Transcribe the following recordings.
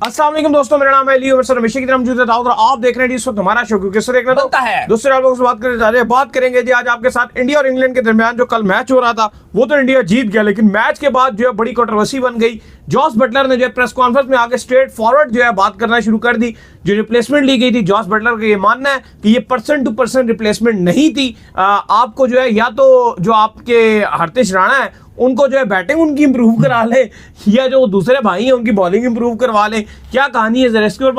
अस्सलाम वालेकुम दोस्तों, मेरा नाम है अली सर हमेशा की तरह मौजूद है दाऊद और आप देख रहे हैं इस वक्त हमारा शो क्योंकि सर एक बनता है। दूसरे आप लोगों से बात करने जा रहे हैं। बात करेंगे जी आज आपके साथ इंडिया और इंग्लैंड के दरमियान जो कल मैच हो रहा था वो तो इंडिया जीत गया, लेकिन मैच के बाद जो है बड़ी कंट्रोवर्सी बन गई। जॉस बटलर ने जो है प्रेस कॉन्फ्रेंस में आगे स्ट्रेट फॉरवर्ड जो है बात करना शुरू कर दी। जो रिप्लेसमेंट ली गई थी जॉस बटलर का ये मानना है कि ये पर्सन टू पर्सन रिप्लेसमेंट नहीं थी। आपको जो है या तो जो आपके हरतिश राणा है उनको जो है बैटिंग उनकी इंप्रूव करा ले या जो दूसरे भाई हैं उनकी बॉलिंग इंप्रूव करवा ले। क्या कहानी है जरा इसके ऊपर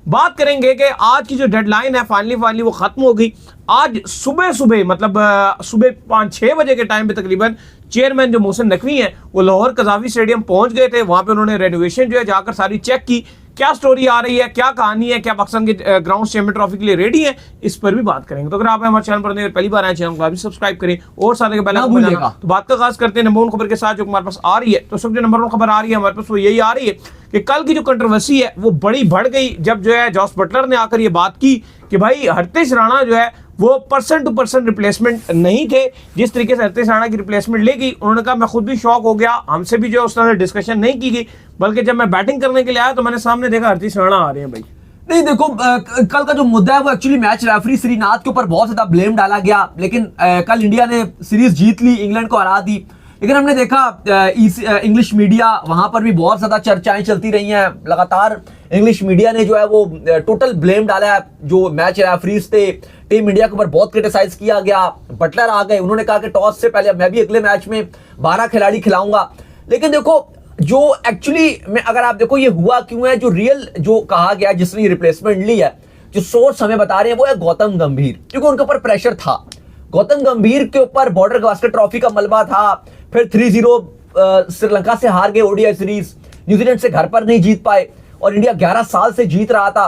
बात करेंगे कि आज की जो डेडलाइन है फाइनली वो खत्म हो गई। आज सुबह मतलब सुबह 5-6 बजे के टाइम पे तकरीबन चेयरमैन जो मोहसिन नकवी हैं वो लाहौर कज़ावी स्टेडियम पहुंच गए थे। वहां पे उन्होंने रेनोवेशन जो है जाकर सारी चेक की। क्या स्टोरी आ रही है, क्या कहानी है, क्या पाकिस्तान के ग्राउंड चैंपियन ट्रॉफी के लिए रेडी है, इस पर भी बात करेंगे। तो अगर आप हमारे चैनल पर पहली बार आए चैनल को भी सब्सक्राइब करें और साथ ही बेल आइकन बजाना। तो बात का आगाज करते हैं नंबर 1 खबर के साथ जो हमारे पास आ रही है। तो सब जो नंबर 1 खबर आ रही है हमारे पास वो यही आ रही है कि कल की जो कंट्रोवर्सी है वो बड़ी बढ़ गई जब जो है जॉस बटलर ने आकर ये बात की कि भाई हरतिश राणा जो है वो पर्सन टू पर्सन रिप्लेसमेंट नहीं थे। जिस तरीके से हरतिश राणा की रिप्लेसमेंट ले गई उन्होंने कहा मैं खुद भी शॉक हो गया, हमसे भी जो उस तरह डिस्कशन नहीं की गई, बल्कि जब मैं बैटिंग करने के लिए आया तो मैंने सामने देखा हरतिश राणा आ रहे हैं। भाई नहीं देखो, कल का जो मुद्दा है वो एक्चुअली मैच रेफरी श्रीनाथ के ऊपर बहुत ज्यादा ब्लेम डाला गया, लेकिन कल इंडिया ने सीरीज जीत ली, इंग्लैंड को हरा दी। लेकिन हमने देखा इंग्लिश मीडिया वहां पर भी बहुत ज्यादा चर्चाएं चलती रही हैं। लगातार इंग्लिश मीडिया ने जो है वो टोटल ब्लेम डाला है जो मैच रेफरीज थे। टीम इंडिया के ऊपर बहुत क्रिटिसाइज किया गया। बटलर आ गए, उन्होंने कहा कि टॉस से पहले मैं भी अगले मैच में 12 खिलाड़ी खिलाऊंगा। लेकिन देखो जो एक्चुअली में अगर आप देखो ये हुआ क्यों है, जो रियल जो कहा गया जिसने रिप्लेसमेंट ली है, जो सोर्स हमें बता रहे हैं वो है गौतम गंभीर, क्योंकि उनके ऊपर प्रेशर था। गौतम गंभीर के ऊपर बॉर्डर गावस्कर ट्रॉफी का मलबा था, फिर 3-0 श्रीलंका से हार गए ओडीआई सीरीज, न्यूजीलैंड से घर पर नहीं जीत पाए और इंडिया 11 साल से जीत रहा था।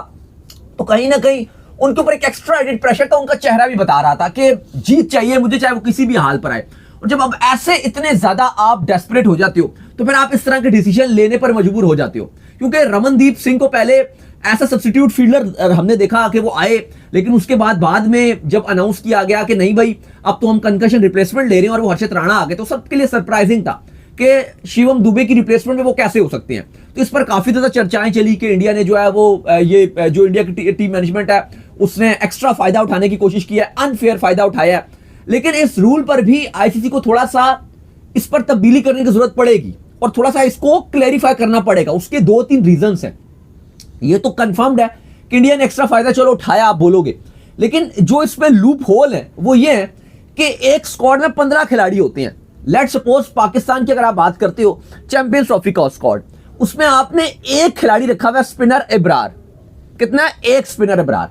तो कहीं ना कहीं उनके ऊपर एक एक्स्ट्रा एडिड प्रेशर था। उनका चेहरा भी बता रहा था कि जीत चाहिए मुझे, चाहे वो किसी भी हाल पर आए। और जब अब ऐसे इतने ज्यादा आप डेस्परेट हो जाते हो तो फिर आप इस तरह के डिसीजन लेने पर मजबूर हो जाते हो। क्योंकि रमनदीप सिंह को पहले ऐसा सब्स्टिट्यूट फील्डर हमने देखा कि वो आए, लेकिन उसके बाद में जब अनाउंस किया गया कि नहीं भाई अब तो हम कंकशन रिप्लेसमेंट ले रहे हैं और वो हर्षित राणा आ गए, तो सबके लिए सरप्राइजिंग था कि शिवम दुबे की रिप्लेसमेंट में वो कैसे हो सकते हैं। तो इस पर काफी ज्यादा चर्चाएं चली कि इंडिया ने जो है वो ये जो इंडिया की टीम मैनेजमेंट है उसने एक्स्ट्रा फायदा उठाने की कोशिश की है, अनफेयर फायदा उठाया है। लेकिन इस रूल पर भी आईसीसी को थोड़ा सा इस पर तब्दीली करने की जरूरत पड़ेगी और थोड़ा सा इसको क्लैरिफाई करना पड़ेगा। उसके 2-3 रीजंस हैं। ये तो कंफर्म्ड है कि इंडिया ने एक्स्ट्रा फायदा चलो उठाया, आप बोलोगे, लेकिन जो इसमें लूप होल है वो ये है कि एक स्क्वाड में 15 खिलाड़ी होते हैं। लेट सपोज पाकिस्तान की अगर आप बात करते हो चैंपियंस ट्रॉफी का स्क्वाड, उसमें आपने एक खिलाड़ी रखा हुआ है स्पिनर इब्रार। कितना है? एक स्पिनर इब्रार।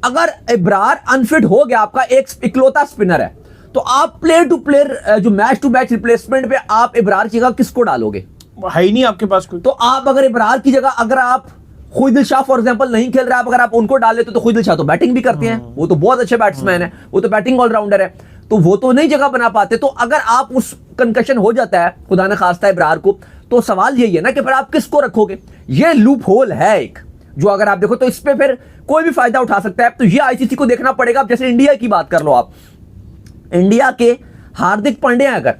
अगर इब्रार अनफिट हो गया, आपका एक इकलौता स्पिनर है, तो आप प्लेयर टू प्लेयर जो मैच टू मैच रिप्लेसमेंट पे आप इब्रार की जगह किसको डालोगे? है ही नहीं आपके पास कोई। तो आप अगर इब्रार की जगह अगर आप खुदिल शाह फॉर एग्जांपल नहीं खेल रहे, आप अगर आप उनको डाल लेते तो खुदिल शाह तो बैटिंग भी करते हैं, वो तो बहुत अच्छे बैट्समैन है, वो तो बैटिंग ऑलराउंडर है, तो वो तो नहीं जगह बना पाते। तो अगर आप उस कंकशन हो जाता है खुदा न खास्ता इब्रार को, तो सवाल यही है ना कि फिर आप किसको रखोगे? ये लूप होल है एक, जो अगर आप देखो तो इस पे फिर कोई भी फायदा उठा सकता है। तो ये आईसीसी को देखना पड़ेगा। जैसे इंडिया की बात कर लो आप, इंडिया के हार्दिक पांड्या अगर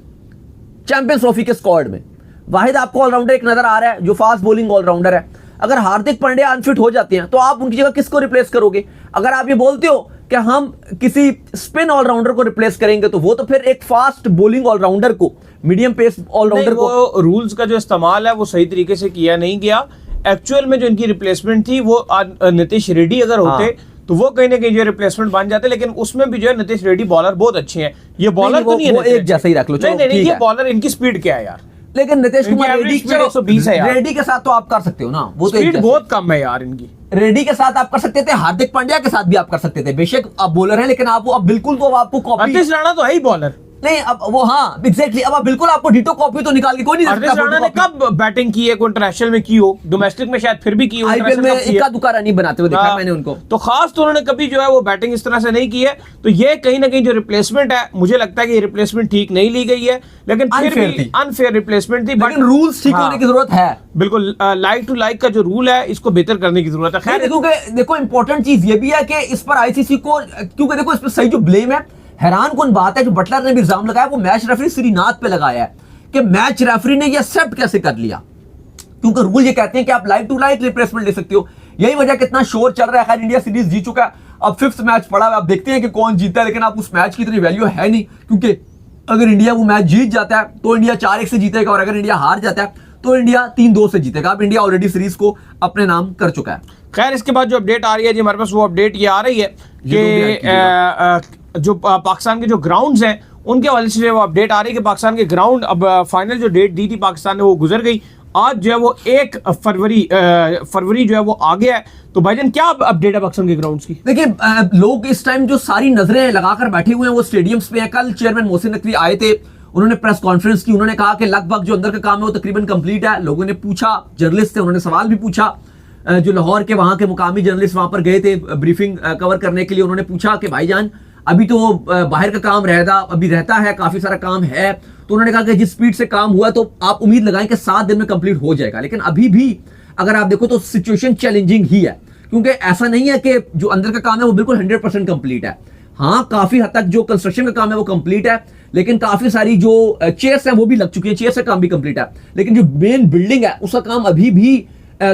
चैंपियंस ट्रॉफी के स्क्वाड में, वाहिद आपको ऑलराउंडर एक नजर आ रहा है जो फास्ट बॉलिंग ऑलराउंडर है, अगर हार्दिक पांड्या अनफिट हो जाते हैं तो आप उनकी जगह किसको रिप्लेस करोगे? अगर आप ये बोलते हो कि हम किसी स्पिन ऑलराउंडर को रिप्लेस करेंगे तो वो तो फिर एक फास्ट बॉलिंग ऑलराउंडर को, मीडियम पेस ऑलराउंडर को, रूल्स का जो इस्तेमाल है वो सही तरीके से किया नहीं गया। एक्चुअल में जो इनकी रिप्लेसमेंट थी वो नीतीश रेड्डी अगर होते तो वो कहीं ना कहीं जो रिप्लेसमेंट बन जाते, लेकिन उसमें भी जो है नीतीश रेड्डी बॉलर बहुत अच्छे हैं। ये बॉलर तो नहीं है, एक जैसा ही रख लो। नहीं, ये बॉलर, इनकी स्पीड क्या है यार? लेकिन नीतीश कुमार रेड्डी 120 है यार। रेड्डी के साथ तो आप कर सकते हो ना, वो तो स्पीड बहुत कम है यार इनकी। रेड्डी के साथ आप कर सकते थे, हार्दिक पांड्या के साथ भी आप कर सकते थे। बेशक आप बॉलर हैं, लेकिन आप वो अब बिल्कुल तो आपको कॉपी, हरतिश राणा तो है ही बॉलर नहीं अब वो, हाँ एग्जैक्टली, अब आप बिल्कुल आपको डिटो कॉपी तो निकाल के कोई नहीं हरतिश राणा ने कब बैटिंग की है? कोई इंटरनेशनल में की हो, डोमेस्टिक में शायद फिर भी की हो, आईपीएल में इक्का दुक्का नहीं बनाते हुए देखा मैंने उनको। तो खास तो उन्होंने कभी जो है वो बैटिंग इस तरह से नहीं की है। तो ये कहीं ना कहीं जो रिप्लेसमेंट है, मुझे लगता है कि ये रिप्लेसमेंट ठीक नहीं ली गई है, लेकिन फिर भी अनफेयर रिप्लेसमेंट थी। लेकिन रूल्स ठीक होने की जरूरत है। बिल्कुल, लाइक टू लाइक का जो रूल है इसको बेहतर करने की जरूरत है। खैर देखो इंपॉर्टेंट चीज ये भी है कि इस पर आईसीसी को, क्योंकि देखो इस पर सही जो ब्लेम है, हैरान कौन बात है जो बटलर ने भी इल्जाम लगाया वो मैच रेफरी श्रीनाथ पे लगाया है कि मैच रेफरी ने ये एक्सेप्ट कैसे कर लिया क्योंकि रूल ये कहते हैं कि आप लाइक टू लाइक रिप्लेसमेंट ले सकते हो। यही वजह कितना शोर चल रहा है। खैर इंडिया सीरीज जीत चुका है, अब 5th मैच पड़ा है, आप देखते हैं कि कौन जीतता है, लेकिन आप उस मैच की इतनी वैल्यू है नहीं, क्योंकि अगर इंडिया वो मैच जीत जाता है तो इंडिया 4-1 से जीतेगा, और अगर इंडिया हार जाता है तो इंडिया 3-2 से जीतेगा। अब इंडिया ऑलरेडी सीरीज को अपने नाम कर चुका है। खैर इसके बाद जो अपडेट आ रही है जी हमारे पास, वो अपडेट ये आ रही है कि जो पाकिस्तान के जो ग्राउंड्स हैं उनके हवाले से वो अपडेट आ रही है कि पाकिस्तान के ग्राउंड, अब फाइनल जो डेट दी थी पाकिस्तान ने वो गुजर गई। आज जो है वो 1 फरवरी जो है वो आ गया है। तो भाईजान क्या अपडेट है पाकिस्तान के ग्राउंड्स की? देखिए लोग इस टाइम जो सारी नजरें लगाकर बैठे हुए हैं वो स्टेडियम्स पे हैं। कल चेयरमैन मोहसिन नकवी आए थे, उन्होंने प्रेस कॉन्फ्रेंस की, उन्होंने कहा कि लगभग जो अंदर का काम है वो तकरीबन कंप्लीट है। लोगों ने पूछा, जर्नलिस्ट थे, उन्होंने सवाल भी पूछा, जो लाहौर के वहां के मुकामी जर्नलिस्ट वहां पर गए थे ब्रीफिंग कवर करने के लिए, उन्होंने पूछा कि भाईजान अभी तो बाहर का काम रहता है, काफी सारा काम है। तो उन्होंने कहा कि जिस स्पीड से काम हुआ तो आप उम्मीद लगाएं कि 7 दिन में कंप्लीट हो जाएगा। लेकिन अभी भी अगर आप देखो तो सिचुएशन चैलेंजिंग ही है, क्योंकि ऐसा नहीं है कि जो अंदर का काम है वो बिल्कुल 100% कंप्लीट है। हाँ, काफी हद तक जो कंस्ट्रक्शन का काम है वो कंप्लीट है, लेकिन काफी सारी जो चेयर्स हैं वो भी लग चुकी है, चेयर्स का काम भी कंप्लीट है, लेकिन जो मेन बिल्डिंग है उसका काम अभी भी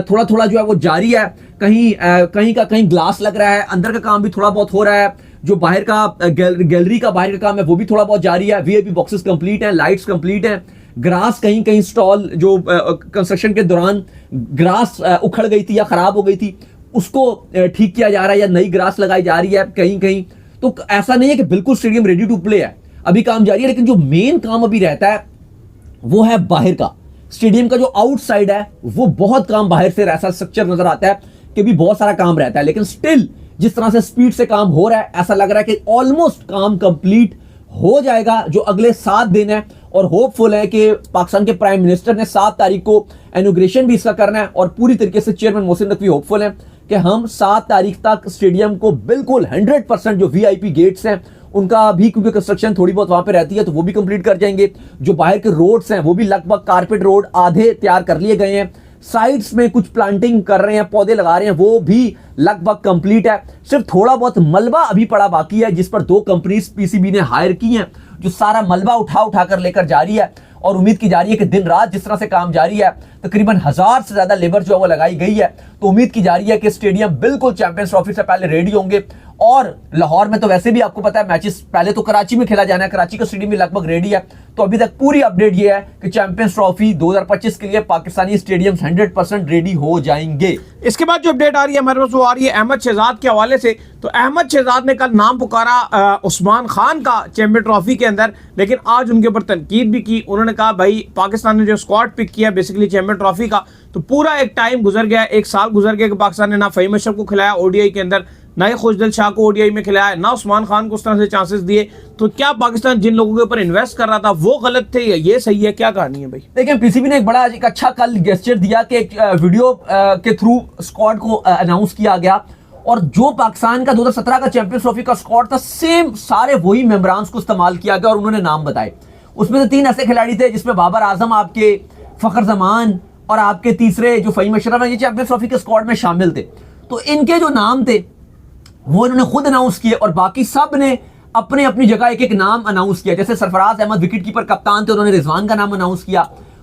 थोड़ा थोड़ा जो है वो जारी है। कहीं ग्लास लग रहा है, अंदर का काम भी थोड़ा बहुत हो रहा है, जो बाहर का गैलरी का बाहर का काम है वो भी थोड़ा बहुत जारी है। वीआईपी बॉक्सेस कंप्लीट है, लाइट्स कंप्लीट है, ग्रास कहीं स्टॉल जो कंस्ट्रक्शन के दौरान ग्रास उखड़ गई थी या खराब हो गई थी उसको ठीक किया जा रहा है या नई ग्रास लगाई जा रही है कहीं। तो ऐसा नहीं है कि बिल्कुल स्टेडियम रेडी टू प्ले है, अभी काम जारी है। लेकिन जो मेन काम अभी रहता है वो है बाहर का, स्टेडियम का जो आउटसाइड है वो बहुत काम बाहर से ऐसा स्ट्रक्चर नजर आता है कि भी बहुत सारा काम रहता है। लेकिन स्टिल जिस तरह से स्पीड से काम हो रहा है ऐसा लग रहा है कि ऑलमोस्ट काम कंप्लीट हो जाएगा जो अगले 7 दिन है। और होपफुल है कि पाकिस्तान के प्राइम मिनिस्टर ने 7 तारीख को इनॉग्रेशन भी इसका करना है, और पूरी तरीके से चेयरमैन मोहसिन नकवी होपफुल है कि हम 7 तारीख तक स्टेडियम को बिल्कुल 100% जो वीआईपी गेट्स हैं उनका भी, क्योंकि कंस्ट्रक्शन थोड़ी बहुत वहां पे रहती है, तो वो भी कंप्लीट कर जाएंगे। जो बाहर के रोड्स हैं वो भी लगभग कारपेट रोड आधे तैयार कर लिए गए हैं, साइड्स में कुछ प्लांटिंग कर रहे हैं, पौधे लगा रहे हैं, वो भी लगभग कंप्लीट है। सिर्फ थोड़ा बहुत मलबा अभी पड़ा बाकी है, जिस पर 2 कंपनीज पीसीबी ने हायर की हैं, जो सारा मलबा उठा कर लेकर जा रही है। और उम्मीद की जा रही है कि दिन रात जिस तरह से काम जारी है, तकरीबन 1000 से ज्यादा लेबर जो है वो लगाई गई है। तो उम्मीद की जा रही है कि स्टेडियम बिल्कुल चैंपियंस ट्रॉफी से पहले रेडी होंगे। और लाहौर में तो वैसे भी आपको पता है मैचेस पहले तो कराची में खेला जाना है, कराची का स्टेडियम भी लगभग रेडी है। तो अभी तक पूरी अपडेट ये है कि चैंपियंस ट्रॉफी 2025 के लिए पाकिस्तानी स्टेडियम्स 100% रेडी हो जाएंगे। इसके बाद जो अपडेट आ रही है हमारे पास वो आ रही है अहमद शहजाद के हवाले से। तो अहमद शहजाद ने कल नाम पुकारा उस्मान खान का चैंपियन ट्रॉफी के अंदर, लेकिन आज उनके ऊपर तनकीद भी की। उन्होंने कहा भाई पाकिस्तान ने जो स्क्वाड पिक किया बेसिकली चैंपियन ट्रॉफी का, तो पूरा एक टाइम गुजर गया, 1 साल गुजर गया कि पाकिस्तान ने ना फहीम अशरफ को खिलाया ओडीआई के अंदर, ना ही खुशदिल शाह को ओडीआई में खिलाया, ना उस्मान खान को उस तरह से चांसेस दिए। तो क्या पाकिस्तान जिन लोगों के ऊपर इन्वेस्ट कर रहा था वो गलत थे या ये सही है, क्या कहानी है भाई? देखिए पीसीबी ने एक बड़ा एक अच्छा कल गेस्चर दिया कि एक वीडियो के थ्रू स्क्वाड को अनाउंस किया गया, और जो पाकिस्तान का 2017 का चैंपियंस ट्रॉफी का स्क्वाड था सेम सारे वही मेंबरान्स को इस्तेमाल किया गया, और उन्होंने नाम बताए। उसमें से 3 ऐसे खिलाड़ी थे जिसमें बाबर आजम, आपके फखर जमान और आपके तीसरे जो फहीम अशरफ है, ये चैंपियंस ट्रॉफी के स्क्वाड में शामिल थे। तो इनके जो नाम थे वो इन्होंने खुद अनाउंस किए, और बाकी सब ने अपने अपनी जगह एक एक नाम अनाउंस किया। जैसे सरफराज अहमद विकेट कीपर कप्तान थे, उन्होंने रिजवान का नाम अनाउंस किया।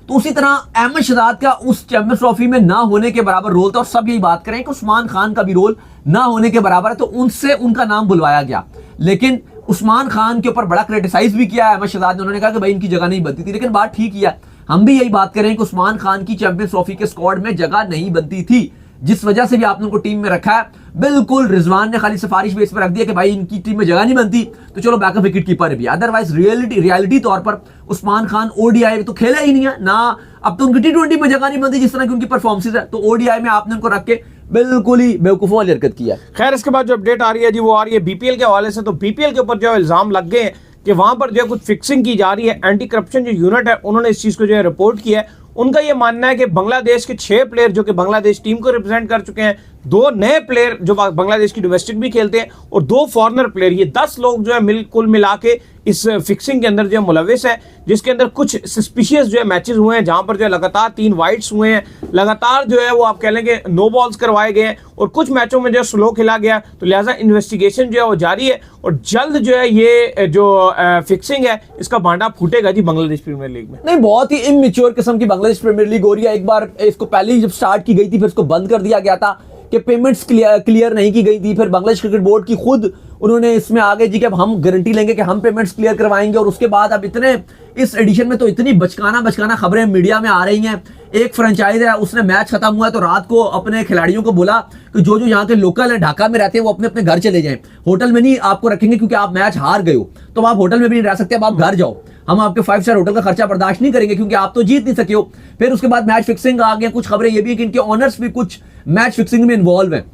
तो उसी तरह अहमद शहजाद का उस चैंपियंस ट्रॉफी में ना होने के बराबर रोल था, और सब यही बात करें कि उस्मान खान का भी रोल ना होने के बराबर है, तो उनसे उनका नाम बुलवाया गया। लेकिन उस्मान खान के ऊपर बड़ा क्रिटिसाइज भी किया अहमद शहजाद ने, उन्होंने कहा कि भाई इनकी जगह नहीं बनती थी। लेकिन बात ठीक किया, हम भी यही बात करें कि उस्मान खान की चैंपियंस ट्रॉफी के स्क्वाड में जगह नहीं बनती थी, जिस वजह से भी आपने उनको टीम में रखा है। बिल्कुल रिजवान ने खाली सिफारिश बेस पर रख दिया कि भाई इनकी टीम में जगह नहीं बनती तो चलो बैकअप विकेट कीपर भी। अदरवाइज रियलिटी तौर पर उस्मान खान ओडीआई में तो खेला ही नहीं है ना, अब तो उनकी टी20 में जगह नहीं बनती जिस तरह की उनकी परफॉर्मेंस है। तो ओडीआई में आपने उनको रख के बिल्कुल ही बेवकूफों वाली हरकत किया। खैर इसके बाद जो अपडेट आ रही है जी वो आ रही है बीपीएल के हवाले से। तो बीपीएल के ऊपर जो है इल्जाम लग गए हैं कि वहां पर जो है कुछ फिक्सिंग की जा रही है। एंटी करप्शन जो यूनिट है उन्होंने इस चीज को जो है रिपोर्ट किया है। उनका ये मानना है कि बांग्लादेश के 6 प्लेयर जो कि बांग्लादेश टीम को रिप्रेजेंट कर चुके हैं, 2 नए प्लेयर जो बांग्लादेश की डोमेस्टिक भी खेलते हैं और 2 फॉरेनर प्लेयर, ये 10 लोग जो है कुल मिला के इस फिक्सिंग के अंदर जो है मुलविस है, जिसके अंदर कुछ सस्पिशियस जो है मैचेस हुए हैं, जहां पर जो है लगातार 3 वाइड्स हुए हैं, लगातार जो है वो आप कह लेंगे नो बॉल्स करवाए गए हैं और कुछ मैचों में जो है स्लो खेला गया। तो लिहाजा इन्वेस्टिगेशन जो है वो जारी है और जल्द जो है ये जो फिक्सिंग है इसका भांडा फूटेगा जी बांग्लादेश प्रीमियर लीग में। नहीं, बहुत ही इमेच्योर किस्म की बांग्लादेश प्रीमियर लीग हो रही है। एक बार इसको पहले ही जब स्टार्ट की गई थी फिर इसको बंद कर दिया गया था कि पेमेंट्स क्लियर नहीं की गई थी। फिर बांग्लादेश क्रिकेट बोर्ड की खुद उन्होंने इसमें आगे जी कि अब हम गारंटी लेंगे कि हम पेमेंट्स क्लियर करवाएंगे। और उसके बाद अब इतने इस एडिशन में तो इतनी बचकाना खबरें मीडिया में आ रही हैं। एक फ्रेंचाइज है, उसने मैच खत्म हुआ तो रात को अपने खिलाड़ियों को बोला कि जो जो यहाँ के लोकल है ढाका में रहते हैं वो अपने अपने घर चले जाएं, होटल में नहीं आपको रखेंगे क्योंकि आप मैच हार गए हो तो आप होटल में भी नहीं रह सकते, अब आप घर जाओ, हम आपके 5 स्टार होटल का खर्चा बर्दाश्त नहीं करेंगे क्योंकि आप तो जीत नहीं सके हो। फिर उसके बाद मैच फिक्सिंग आ गया। कुछ खबरें ये भी है कि इनके ऑनर्स भी कुछ मैच फिक्सिंग में इन्वॉल्व है।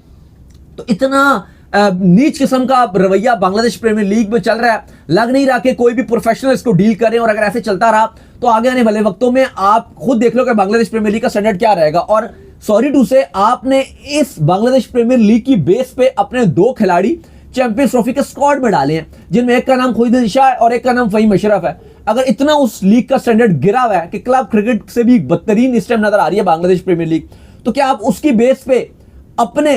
तो इतना नीच किस्म का रवैया बांग्लादेश प्रीमियर लीग में चल रहा है, लग नहीं रहा कि कोई भी प्रोफेशनल इसको डील करे। और अगर ऐसे चलता रहा तो आगे आने वाले वक्तों में आप खुद देख लो कि बांग्लादेश प्रीमियर लीग का स्टैंडर्ड क्या रहेगा। और सॉरी टू से आपने इस बांग्लादेश प्रीमियर लीग की बेस पे अपने 2 खिलाड़ी चैंपियंस ट्रॉफी के स्क्वाड में डाले हैं, जिनमें एक का नाम खुद शाह है और एक का नाम फहीम अशरफ है। अगर इतना उस लीग का स्टैंडर्ड गिरा हुआ है कि क्लब क्रिकेट से भी बदतरीन इस टाइम नजर आ रही है बांग्लादेश प्रीमियर लीग, तो क्या आप उसकी बेस पे अपने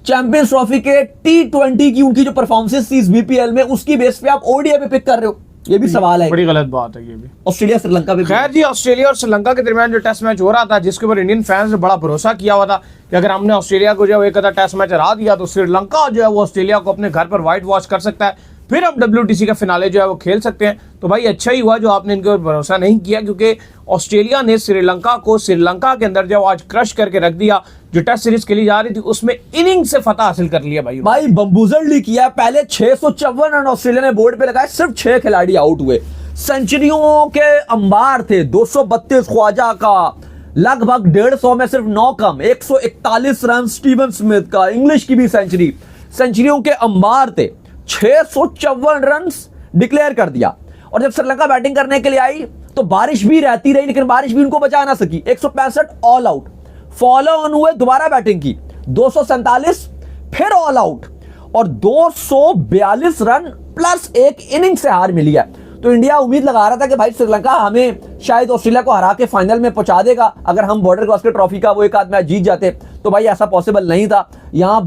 चैंपियंस ट्रॉफी के T20 की उनकी जो परफॉर्मेंसेस थी इस बीपीएल में उसकी बेस पे आप ओडीआई पे पिक कर रहे हो? ये भी सवाल है। बड़ी गलत बात है ये भी। ऑस्ट्रेलिया श्रीलंका भी। खैर जी, ऑस्ट्रेलिया और श्रीलंका के दरमियान जो टेस्ट मैच हो रहा था जिसके ऊपर इंडियन फैंस ने बड़ा भरोसा किया हुआ था कि अगर हमने ऑस्ट्रेलिया को जो है एक आधा टेस्ट मैच हरा दिया तो श्रीलंका जो है वो ऑस्ट्रेलिया को अपने घर पर व्हाइट वॉश कर सकता है, फिर हम WTC का फिनाले जो है वो खेल सकते हैं। तो भाई अच्छा ही हुआ जो आपने इनके ऊपर भरोसा नहीं किया, क्योंकि ऑस्ट्रेलिया ने श्रीलंका को श्रीलंका के अंदर जो आज क्रश करके रख दिया। जो टेस्ट सीरीज खेली जा रही थी उसमें इनिंग से फतह हासिल कर लिया भाई बम्बूजर्ली किया। पहले 654 रन ऑस्ट्रेलिया ने बोर्ड पे लगाए, सिर्फ 6 खिलाड़ी आउट हुए। सेंचुरियों के अंबार थे, 232 ख्वाजा का, लगभग 150 में सिर्फ 9 कम, 141 रन स्टीवन स्मिथ का, इंग्लिश की भी सेंचुरियों के अंबार थे। 654 रन डिक्लेयर कर दिया। और जब श्रीलंका बैटिंग करने के लिए आई तो बारिश भी रहती रही, लेकिन बारिश भी उनको बचा ना सकी। 165 ऑल आउट, फॉलो ऑन हुए, दोबारा बैटिंग की, 247 फिर ऑल आउट और 242 रन प्लस 1 इनिंग से हार मिली है। तो इंडिया उम्मीद लगा रहा था कि भाई श्रीलंका हमें शायद ऑस्ट्रेलिया को हरा के फाइनल में पहुंचा देगा अगर हम बॉर्डर गवास्कर ट्रॉफी का वो एक आध मैच जीत जाते। तो भाई ऐसा पॉसिबल नहीं था। यहां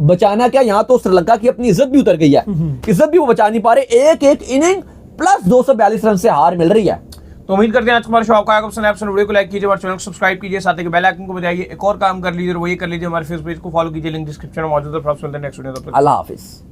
बचाना क्या, यहां तो श्रीलंका की अपनी इज्जत भी उतर गई है, इज्जत भी वो बचा नहीं पा रहे। एक इनिंग प्लस 242 रन से हार मिल रही है। तो उम्मीद करते हैं आज हमारे शो आपको आएगा पसंद। वीडियो को लाइक कीजिए, हमारे चैनल को सब्सक्राइब कीजिए, साथ ही बेल आइकन को बजाइए। एक और काम कर लीजिए और वो ये कर लीजिए, हमारे फेसबुक पेज को फॉलो कीजिए, लिंक डिस्क्रिप्शन में मौजूद है। नेक्स्ट वीडियो, अल्लाह हाफिज।